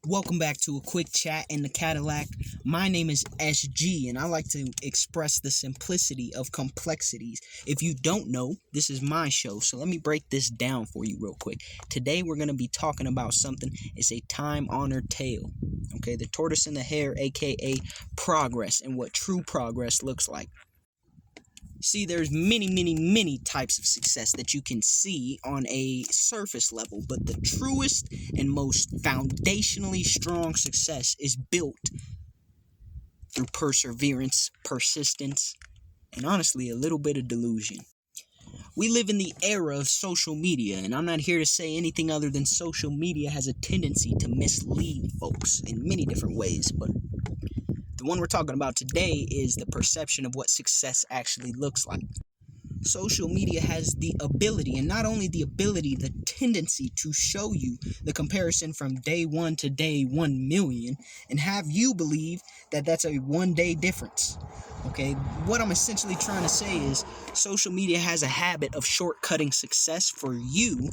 Welcome back to a quick chat in the Cadillac. My name is SG, and I like to express the simplicity of complexities. If you don't know, this is my show, so let me break this down for you real quick. Today, we're going to be talking about something. It's a time-honored tale. Okay, the tortoise and the hare, aka progress, and what true progress looks like. See, there's many types of success that you can see on a surface level, but the truest and most foundationally strong success is built through perseverance, persistence, and honestly, a little bit of delusion. We live in the era of social media, and I'm not here to say anything other than social media has a tendency to mislead folks in many different ways, but the one we're talking about today is the perception of what success actually looks like. Social media has the ability, and not only the ability, the tendency to show you the comparison from day 1 to day 1,000,000 and have you believe that that's a 1 day difference. Okay, what I'm essentially trying to say is social media has a habit of shortcutting success for you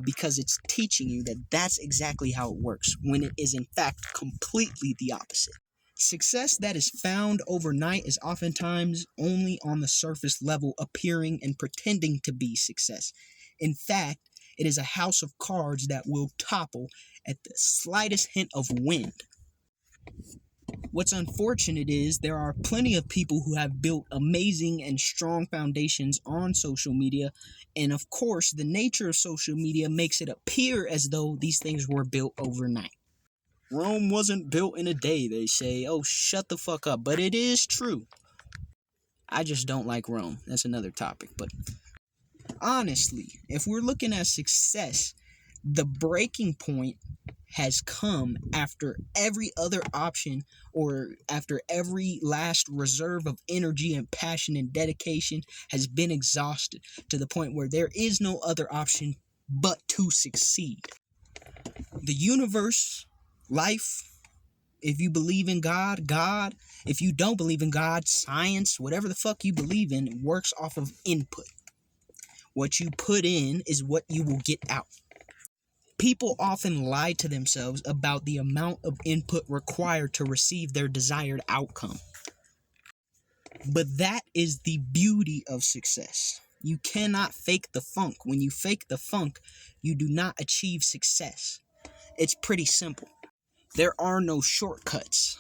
because it's teaching you that that's exactly how it works, when it is in fact completely the opposite. Success that is found overnight is oftentimes only on the surface level, appearing and pretending to be success. In fact, it is a house of cards that will topple at the slightest hint of wind. What's unfortunate is there are plenty of people who have built amazing and strong foundations on social media, and of course, the nature of social media makes it appear as though these things were built overnight. Rome wasn't built in a day, they say. Oh, shut the fuck up. But it is true. I just don't like Rome. That's another topic. But honestly, if we're looking at success, the breaking point has come after every other option, or after every last reserve of energy and passion and dedication has been exhausted, to the point where there is no other option but to succeed. The universe, life, if you believe in God, God. If you don't believe in God, science, whatever the fuck you believe in, works off of input. What you put in is what you will get out. People often lie to themselves about the amount of input required to receive their desired outcome. But that is the beauty of success. You cannot fake the funk. When you fake the funk, you do not achieve success. It's pretty simple. There are no shortcuts.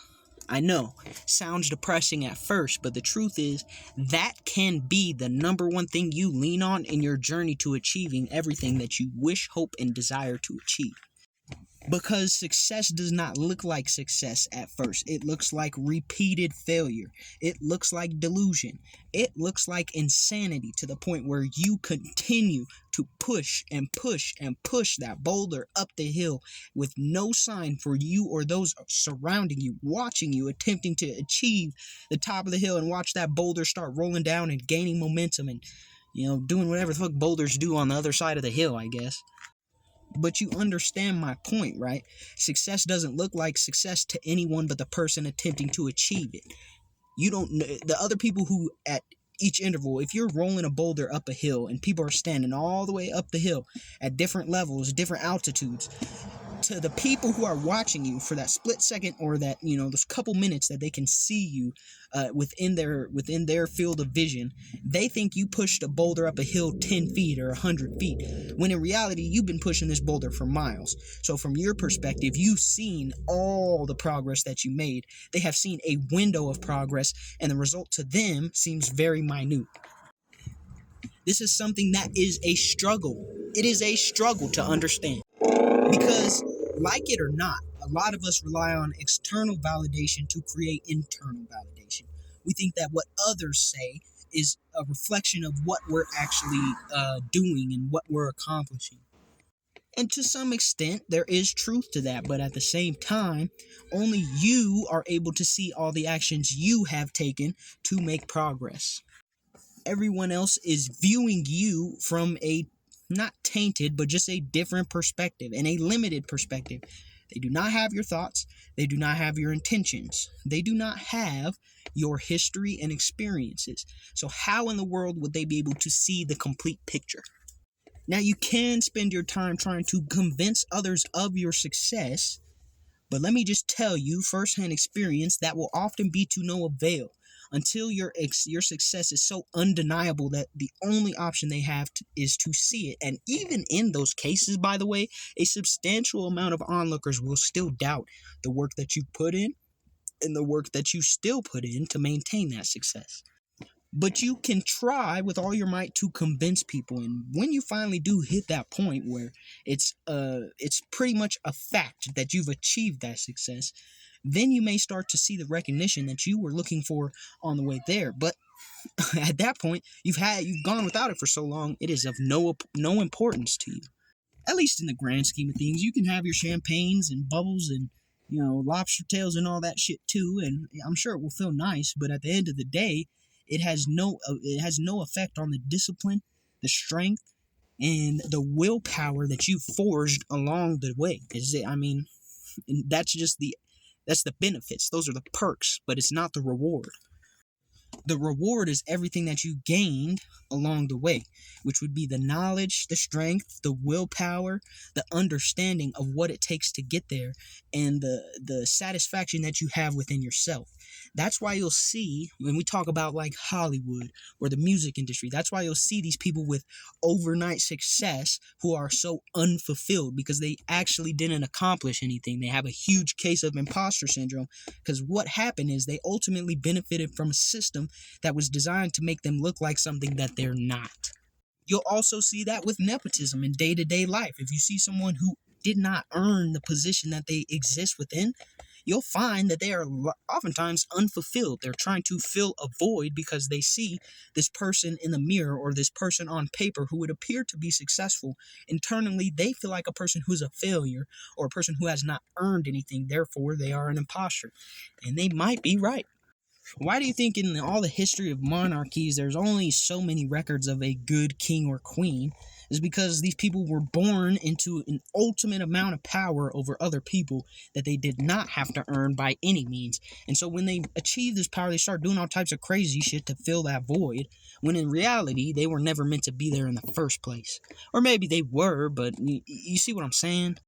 I know, sounds depressing at first, but the truth is that can be the number one thing you lean on in your journey to achieving everything that you wish, hope, and desire to achieve. Because success does not look like success at first. It looks like repeated failure. It looks like delusion. It looks like insanity, to the point where you continue to push and push and push that boulder up the hill with no sign for you or those surrounding you, watching you, attempting to achieve the top of the hill, and watch that boulder start rolling down and gaining momentum and, doing whatever the fuck boulders do on the other side of the hill, I guess. But you understand my point, right? Success doesn't look like success to anyone but the person attempting to achieve it. You don't know the other people who at each interval, if you're rolling a boulder up a hill and people are standing all the way up the hill at different levels, different altitudes, to the people who are watching you for that split second, or that, those couple minutes that they can see you within their field of vision, they think you pushed a boulder up a hill 10 feet or 100 feet, when in reality you've been pushing this boulder for miles. So from your perspective, you've seen all the progress that you made. They have seen a window of progress, and the result to them seems very minute. This is something that is a struggle. It is a struggle to understand. Because, like it or not, a lot of us rely on external validation to create internal validation. We think that what others say is a reflection of what we're actually doing and what we're accomplishing. And to some extent, there is truth to that, but at the same time, only you are able to see all the actions you have taken to make progress. Everyone else is viewing you from a not tainted, but just a different perspective, and a limited perspective. They do not have your thoughts. They do not have your intentions. They do not have your history and experiences. So how in the world would they be able to see the complete picture? Now, you can spend your time trying to convince others of your success, But let me just tell you, firsthand experience, that will often be to no avail until your success is so undeniable that the only option they have is to see it. And even in those cases, by the way, a substantial amount of onlookers will still doubt the work that you put in and the work that you still put in to maintain that success. But you can try with all your might to convince people, and when you finally do hit that point where it's pretty much a fact that you've achieved that success, then you may start to see the recognition that you were looking for on the way there. But at that point, you've gone without it for so long, it is of no importance to you. At least in the grand scheme of things. You can have your champagnes and bubbles and lobster tails and all that shit too, and I'm sure it will feel nice. But at the end of the day, it has no effect on the discipline, the strength, and the willpower that you forged along the way. That's the benefits. Those are the perks, but it's not the reward. The reward is everything that you gained along the way, which would be the knowledge, the strength, the willpower, the understanding of what it takes to get there, and the satisfaction that you have within yourself. That's why you'll see, when we talk about like Hollywood or the music industry, that's why you'll see these people with overnight success who are so unfulfilled because they actually didn't accomplish anything. They have a huge case of imposter syndrome because what happened is they ultimately benefited from a system that was designed to make them look like something that they're not. You'll also see that with nepotism in day-to-day life. If you see someone who did not earn the position that they exist within, you'll find that they are oftentimes unfulfilled. They're trying to fill a void because they see this person in the mirror or this person on paper who would appear to be successful. Internally, they feel like a person who's a failure or a person who has not earned anything. Therefore, they are an imposter. And they might be right. Why do you think in all the history of monarchies there's only so many records of a good king or queen? Is because these people were born into an ultimate amount of power over other people that they did not have to earn by any means. And so when they achieve this power, they start doing all types of crazy shit to fill that void, when in reality, they were never meant to be there in the first place. Or maybe they were, but you see what I'm saying?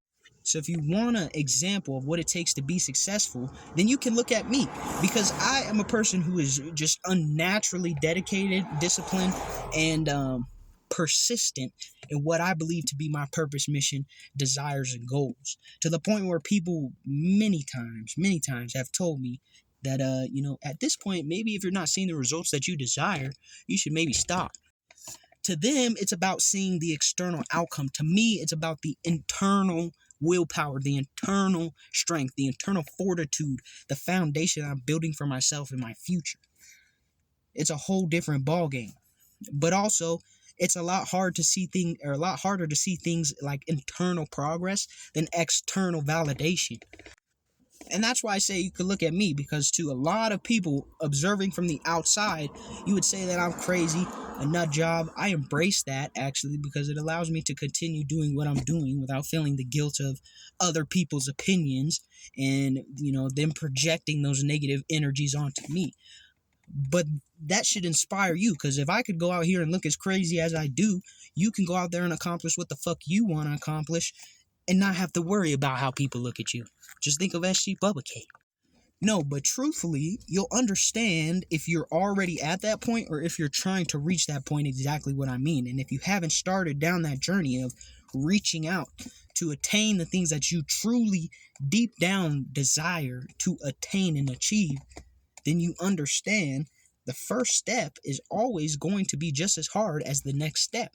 So if you want an example of what it takes to be successful, then you can look at me, because I am a person who is just unnaturally dedicated, disciplined, and persistent in what I believe to be my purpose, mission, desires, and goals, to the point where people many times have told me that, at this point, maybe if you're not seeing the results that you desire, you should maybe stop. To them, it's about seeing the external outcome. To me, it's about the internal willpower, the internal strength, the internal fortitude, the foundation I'm building for myself and my future. It's a whole different ballgame. But also, it's a lot harder to see things like internal progress than external validation. And that's why I say you could look at me, because to a lot of people observing from the outside, you would say that I'm crazy, a nut job. I embrace that, actually, because it allows me to continue doing what I'm doing without feeling the guilt of other people's opinions and, them projecting those negative energies onto me. But that should inspire you, because if I could go out here and look as crazy as I do, you can go out there and accomplish what the fuck you want to accomplish and not have to worry about how people look at you. Just think of SG Bubba K. No, but truthfully, you'll understand if you're already at that point or if you're trying to reach that point exactly what I mean. And if you haven't started down that journey of reaching out to attain the things that you truly deep down desire to attain and achieve, then you understand the first step is always going to be just as hard as the next step.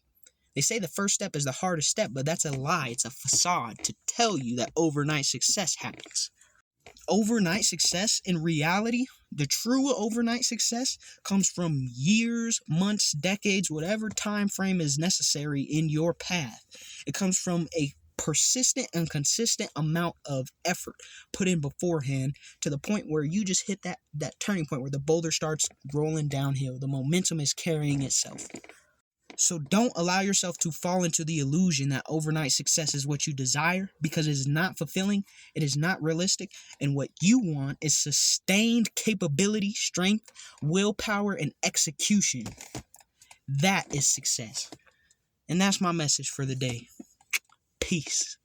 They say the first step is the hardest step, but that's a lie. It's a facade to tell you that overnight success happens. Overnight success, in reality, the true overnight success comes from years, months, decades, whatever time frame is necessary in your path. It comes from a persistent and consistent amount of effort put in beforehand, to the point where you just hit that turning point where the boulder starts rolling downhill. The momentum is carrying itself. So don't allow yourself to fall into the illusion that overnight success is what you desire, because it is not fulfilling, it is not realistic, and what you want is sustained capability, strength, willpower, and execution. That is success. And that's my message for the day. Peace.